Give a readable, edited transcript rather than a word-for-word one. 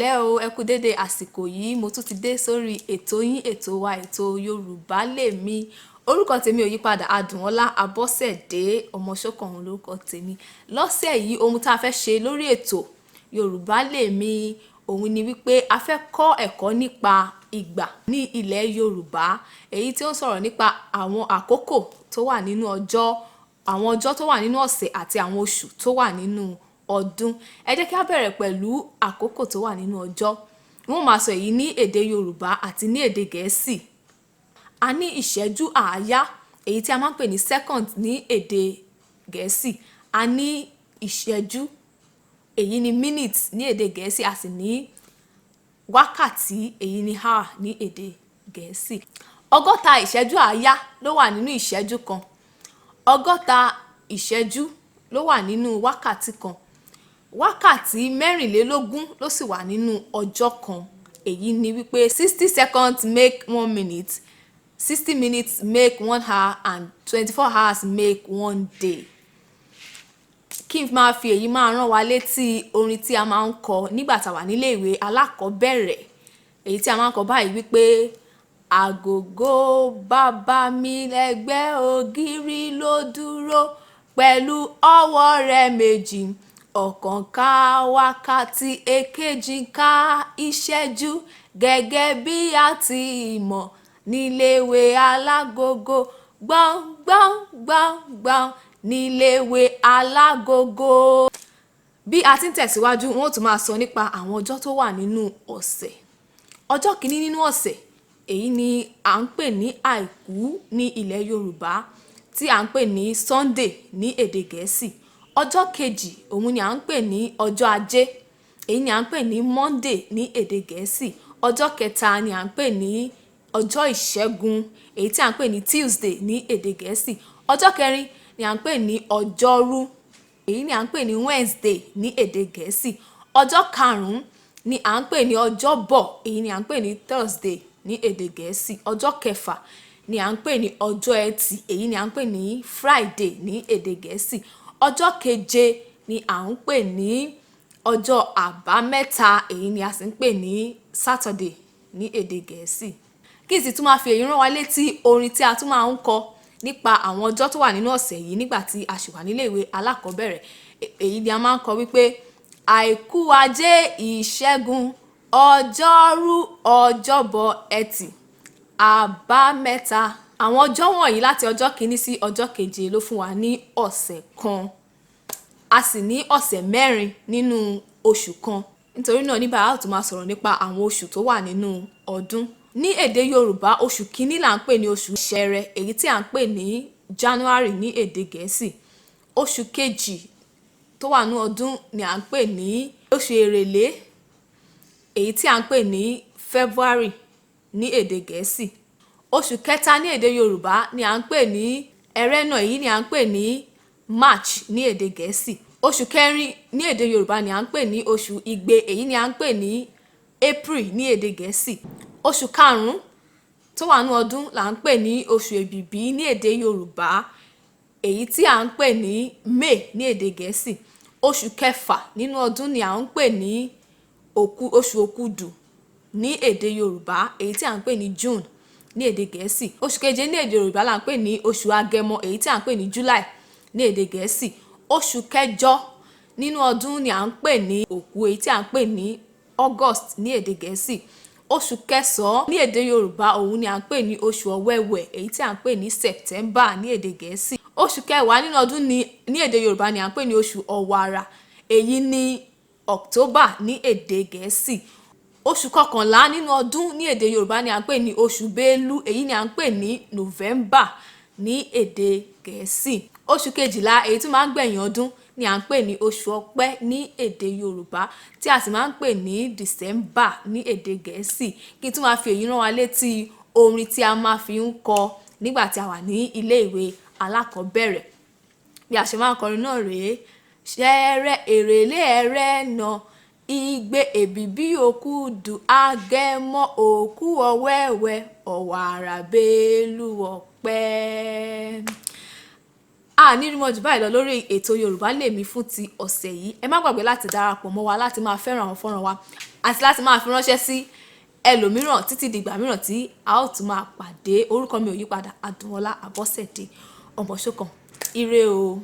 ẹ̀lẹ́ o, ẹ kú dédé àsìkò yìí. Mo tún ti dé sórí ètò yín, ètò wa, ètò Yorùbá Lèmi. Orúkọ tèmi ò yípadà, Adùnọlá Abọ́sẹ̀dé Ọmọṣọ́kànrún lórúkọ tèmi. Lọ́sẹ̀ yìí ohun tá a fẹ́ ṣe lórí ètò Yorùbá Lèmi òun ni wípé a fẹ́ kọ́ ẹ̀kọ́ nípa ìgbà ní ilẹ̀ Yorùbá, èyí tí ó ń sọ̀rọ̀ nípa àwọn àkókò tó wà nínú ọjọ́, àwọn ọjọ́ tó wà nínú ọ̀sẹ̀ àti àwọn oṣù tó wà nínú ọdún. Ẹ jẹ́ kí a bẹ̀rẹ̀ pẹ̀lú àkókò tó wà nínú ọjọ́. Wọ́n máa sọ èyí ní èdè Yorùbá àti ní èdè Gẹ̀ẹ́sì. A ní ìṣẹ́jú àáyá, èyí tí a máa ń pè ní second ní èdè Gẹ̀ẹ́sì. A ní ìṣẹ́jú, èyí ni minute ní èdè Gẹ̀ẹ́sì. A sì ní wákàtí, èyí ni hour ní èdè Gẹ̀ẹ́sì. Ọgọ́ta ìṣẹ́jú àáyá ló wà nínú ìṣẹ́jú kan. Ọgọ́ta ìṣẹ́jú ló wà nínú wákàtí kan. Wákàtí mẹ́rìnlélógún ló sì wà nínú ọjọ́ kan. Èyí ni wípé 60 seconds make 1 minute, 60 minutes make 1 hour and 24 hours make 1 day. Kí n máa fi èyí máa rán wa létí orin tí a máa ń kọ nígbà tá a wà nílé ìwé alákọ̀ọ́bẹ̀rẹ̀, èyí tí a máa ń kọ báyìí wípé àgògó bàbá mi lẹ́gbẹ́ ògiri ló dúró pẹ̀lú ọwọ́ rẹ̀ méjì, ọ̀kan ká wákàtí èkejì ká ìṣẹ́jú, gẹ́gẹ́ bí a ti mọ̀ níléèwé alágogo, gbọ̀n gbọ̀n gbọ̀n gbọ̀n níléèwé alágogo. Bí a ti ń tẹ̀síwájú, wọ́n tún máa sọ nípa àwọn ọjọ́ tó wà nínú ọ̀sẹ̀. Ọjọ́ kìíní nínú ọ̀sẹ̀, èyí ni à ń pè ní àìkú ní ilẹ̀ Yorùbá, tí à ń pè ní Sunday ní èdè Gẹ̀ẹ́sì. Ọjọ́ kejì òun ni à ń pè ní ọjọ́ ajé, èyí ni à ń pè ní Monday ní èdè Gẹ̀ẹ́sì. Ọjọ́ kẹta ni à ń pè ní ọjọ́ ìṣẹ́gun, èyí tí à ń pè ní Tuesday ní èdè Gẹ̀ẹ́sì. Ọjọ́ kẹrin ni à ń pè ní ọjọ́rú, èyí ni à ń pè ní Wednesday ní èdè Gẹ̀ẹ́sì. Ọjọ́ karùn-ún ni à ń pè ní ọjọ́bọ̀, èyí ni à ń pè ní Thursday ní èdè Gẹ̀ẹ́sì. Ọjọ́ kẹfà ni à ń pè ní ọjọ́ ẹtì, èyí ni à ń pè ní Friday ní èdè Gẹ̀ẹ́sì. Ọjọ́ keje ni à ń pè ní ọjọ́ àbámẹ́ta, èyí ni a sì ń pè ní Saturday ní èdè Gẹ̀ẹ́sì. Kí n sì tún máa fi èyí rán wa létí orin tí a tún máa ń kọ nípa àwọn ọjọ́ tó wà nínú ọ̀sẹ̀ yìí nígbà tí a ṣì wà nílé ìwé alákọ̀ọ́bẹ̀rẹ̀. Èyí ni a máa ń kọ wípé àìkú, ajé, ìṣẹ́gun, ọjọ́rú, ọjọ́bọ̀, ẹtì, àbámẹ́ta. Àwọn ọjọ́ wọ̀nyí láti ọjọ́ kìíní sí ọjọ́ keje ló fún wa ní ọ̀sẹ̀ kan. A sì ní ọ̀sẹ̀ mẹ́rin nínú oṣù kan. Nítorí náà ní báyìí a ó tún máa sọ̀rọ̀ nípa àwọn oṣù tó wà nínú ọdún. Ní èdè Yorùbá, oṣù kìíní là ń pè ní oṣù Ṣẹrẹ, èyí tí à ń pè ní January ní èdè Gẹ̀ẹ́sì. Oṣù kejì tó wà nínú ọdún ni à ń pè ní oṣù Èrèlé, èyí tí à ń pè ní February ní èdè Gẹ̀ẹ́sì. Oṣù kẹta ní èdè Yorùbá ni à ń pè ní Ẹrẹ́nà, èyí ni à ń pè ní March ní èdè Gẹ̀ẹ́sì. Oṣù kẹrin ní èdè Yorùbá ni à ń pè ní oṣù Igbe, èyí ni à ń pè ní April ní èdè Gẹ̀ẹ́sì. Oṣù karùn-ún tó wà nínú ọdún là ń pè ní oṣù Èbìbí ní èdè Yorùbá, èyí tí à ń pè ní May ní èdè Gẹ̀ẹ́sì. Oṣù kẹfà nínú ọdún ni à ń pè ní oṣù Òkúdù ní èdè Yorùbá, èyí tí à ń pè ní June ní èdè Gẹ̀ẹ́sì. Oṣù keje ní èdè Yorùbá là ń pè ní oṣù Agẹmọ, èyí tí à ń pè ní July ní èdè Gẹ̀ẹ́sì. Oṣù kẹjọ nínú ọdún ni à ń pè ní Òkú, èyí tí à ń pè ní August ní èdè Gẹ̀ẹ́sì. Oṣù kẹsàn-án ní èdè Yorùbá òun ni à ń pè ní oṣù Ọ̀wẹwẹ̀, èyí tí à ń pè ní September ní èdè Gẹ̀ẹ́sì. Oṣù kẹwàá nínú ọdún ní èdè Yorùbá ni à ń pè ní oṣù Ọ̀wàrà, èyí ni October ní èdè Gẹ̀ẹ́sì. Oṣù kọkànlá nínú ọdún ní èdè Yorùbá ni à ń pè ní oṣù Bélú, èyí ni à ń pè ní November ní èdè Gẹ̀ẹ́sì. Oṣù kejìlá, èyí tí máa ń gbẹ̀yìn ọdún, ni à ń pè ní oṣù Ọ̀pẹ ní èdè Yorùbá, tí a sì máa ń pè ní December ní èdè Gẹ̀ẹ́sì. Kí n tún máa fi èyí rán wa létí orin tí a máa fi ń kọ nígbà tí a wà ní ilé ìwé alákọ̀ọ́bẹ̀rẹ̀. Bí a ṣe máa ń kọrin náà rèé: Ṣẹrẹ Èrèlé Ẹrẹ́nà, Igbe Èbìbí Òkúdù, Agẹmọ Òkú Ọ̀wẹwẹ̀, Ọ̀wàrà Bélú Ọ̀pẹ. a ní rí mọ́ jù báyìí lọ lórí ètò Yorùbá Lèmi fún ti ọ̀sẹ̀ yìí. Ẹ má gbàgbé láti darapọ̀ mọ́ wa láti máa fẹ́ràn àwọn fọ́nrán wa. àti láti máa fi ránṣẹ́ sí ẹlòmíràn títí dìgbà mìíràn tí a ó tún máa pàdé. Orúkọ mi ò yí padà, Adùnọlá Abọ́sẹ̀dé Ọmọṣọ́kàn. Ire o.